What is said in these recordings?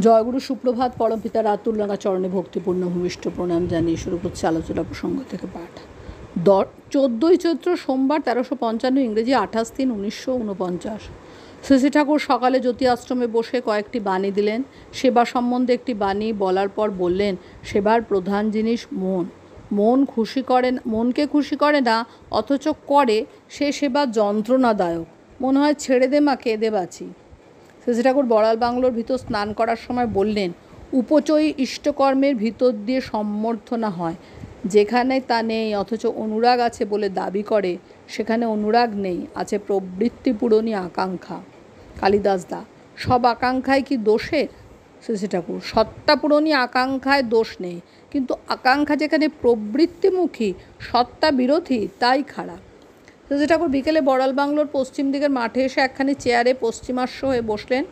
জয়গুরু সুপ্রভাত। পরমপিতা রাতুলনাগা চরণে ভক্তিপূর্ণ ভূমিষ্ঠ প্রণাম জানিয়ে শুরু করছে আলোচনা প্রসঙ্গ থেকে পাঠ। 14ই চৈত্র সোমবার 1355 ইংরেজি 28/3/1949। শ্রী ঠাকুর সকালে জ্যোতি আশ্রমে বসে কয়েকটি বাণী দিলেন। সেবা সম্বন্ধে একটি বাণী বলার পর বললেন, সেবার প্রধান জিনিস মন। মনকে খুশি করে না, অথচ করে, সে সেবা যন্ত্রণাদায়ক। মনে হয় ছেড়ে দে মা, কেঁদে বাঁচি। শ্রী ঠাকুর বড়াল বাংলোর ভিতর স্নান করার সময় বললেন, উপচয়ী ইষ্টকর্মের ভিতর দিয়ে সম্বর্ধনা হয়। যেখানে তা নেই অথচ অনুরাগ আছে বলে দাবি করে, সেখানে অনুরাগ নেই, আছে প্রবৃত্তি পূরণী আকাঙ্ক্ষা। কালিদাস দা, সব আকাঙ্ক্ষায় কি দোষের? শ্রী ঠাকুর, সত্তা পূরণী আকাঙ্ক্ষায় দোষ নেই, কিন্তু আকাঙ্ক্ষা যেখানে প্রবৃত্তিমুখী, সত্তা বিরোধী, তাই খারাপ। শ্রী ঠাকুর বিকেলে বড়াল বাংলোর পশ্চিম দিকের মাঠে এসে একখানি চেয়ারে পশ্চিমাস্য হয়ে বসলেন।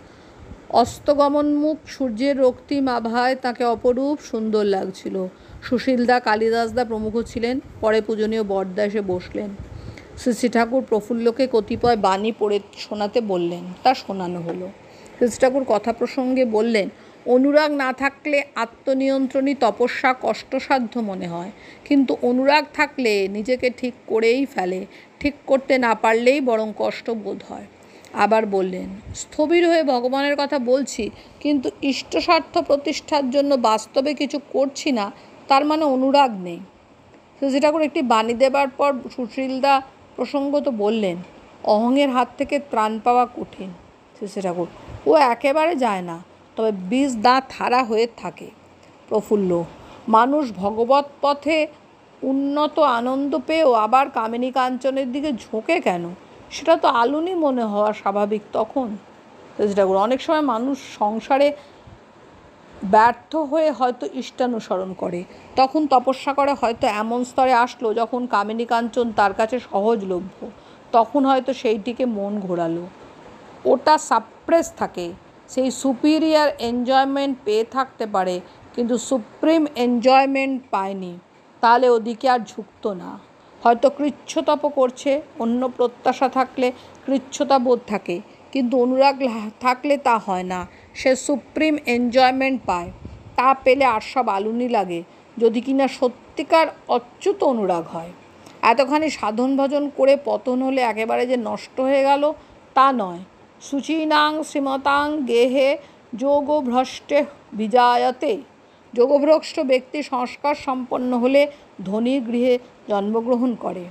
অস্তগমনমুখ সূর্যের রক্তিম আভায় তাকে অপরূপ সুন্দর লাগছিল। সুশীলদা, কালিদাসদা প্রমুখ ছিলেন। পরে পূজনীয় বরদা এসে বসলেন। শ্রী ঠাকুর প্রফুল্লকে কতিপয় বাণী পড়ে শোনাতে বললেন, তা শোনানো হলো। শ্রী ঠাকুর কথা প্রসঙ্গে বললেন, অনুরাগ না থাকলে আত্মনিয়ন্ত্রণী তপস্যা কষ্টসাধ্য মনে হয়, কিন্তু অনুরাগ থাকলে নিজেকে ঠিক করেই ফেলে, ঠিক করতে না পারলেই বরং কষ্ট বোধ হয়। আবার বললেন, স্থবির হয়ে ভগবানের কথা বলছি, কিন্তু ইষ্টস্বার্থ প্রতিষ্ঠার জন্য বাস্তবে কিছু করছি না, তার মানে অনুরাগ নেই। শ্রী ঠাকুর একটি বাণী দেবার পর সুশীলদা প্রসঙ্গত বললেন, অহংয়ের হাত থেকে ত্রাণ পাওয়া কঠিন। শ্রী ঠাকুর, ও একেবারে যায় না, তবে বীজ দাঁত হারা হয়ে থাকে। প্রফুল্ল, মানুষ ভগবৎ পথে উন্নত আনন্দ পেয়েও আবার কামিনী কাঞ্চনের দিকে ঝোঁকে কেন? সেটা তো আলুনি মনে হওয়া স্বাভাবিক তখন। শ্রী ঠাকুর, অনেক সময় মানুষ সংসারে ব্যর্থ হয়ে হয়তো ইষ্টানুসরণ করে, তখন তপস্যা করে হয়তো এমন স্তরে আসলো যখন কামিনী কাঞ্চন তার কাছে সহজলভ্য, তখন হয়তো সেইটিকে মন ঘোরালো। ওটা সাপ্রেস থাকে, সেই সুপিরিয়ার এনজয়মেন্ট পেয়ে থাকতে পারে, কিন্তু সুপ্রিম এনজয়মেন্ট পায়নি, তাহলে ওদিকে আর ঝুঁকত না। হয়তো কৃচ্ছতপ করছে, অন্য প্রত্যাশা থাকলে কৃচ্ছতা বোধ থাকে, কিন্তু অনুরাগ থাকলে তা হয় না, সে সুপ্রিম এনজয়মেন্ট পায়। তা পেলে আর সব আলুনি লাগে, যদি কিনা সত্যিকার অচ্যুত অনুরাগ হয়। এতখানি সাধন ভজন করে পতন হলে একেবারে যে নষ্ট হয়ে গেল, তা নয়। শুচীনাং শ্রীমতাং গেহে যোগভ্রষ্টে বিজায়তে। যোগভ্রষ্ট ব্যক্তি সংস্কার সম্পন্ন হলে ধনীর গৃহে জন্মগ্রহণ করে।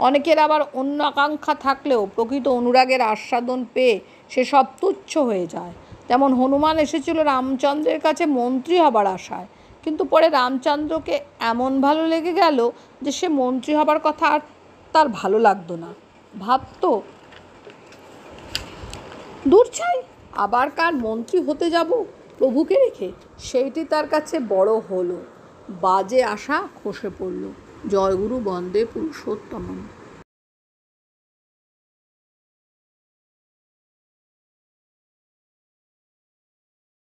অনেকের আবার অন্য আকাঙ্ক্ষা থাকলেও প্রকৃত অনুরাগের আস্বাদন পেয়ে সেসব তুচ্ছ হয়ে যায়। যেমন হনুমান এসেছিল রামচন্দ্রের কাছে মন্ত্রী হবার আশায়, কিন্তু পরে রামচন্দ্রকে এমন ভালো লেগে গেল যে সে মন্ত্রী হবার কথা আর তার ভালো লাগতো না। ভাবতো, দূর ছাই, আবার কার মন্ত্রী হতে যাব প্রভুকে রেখে। সেইটি তার কাছে বড় হলো, বাজে আশা খসে পড়ল। জয়গুরু বন্দে পুরুষোত্তমম।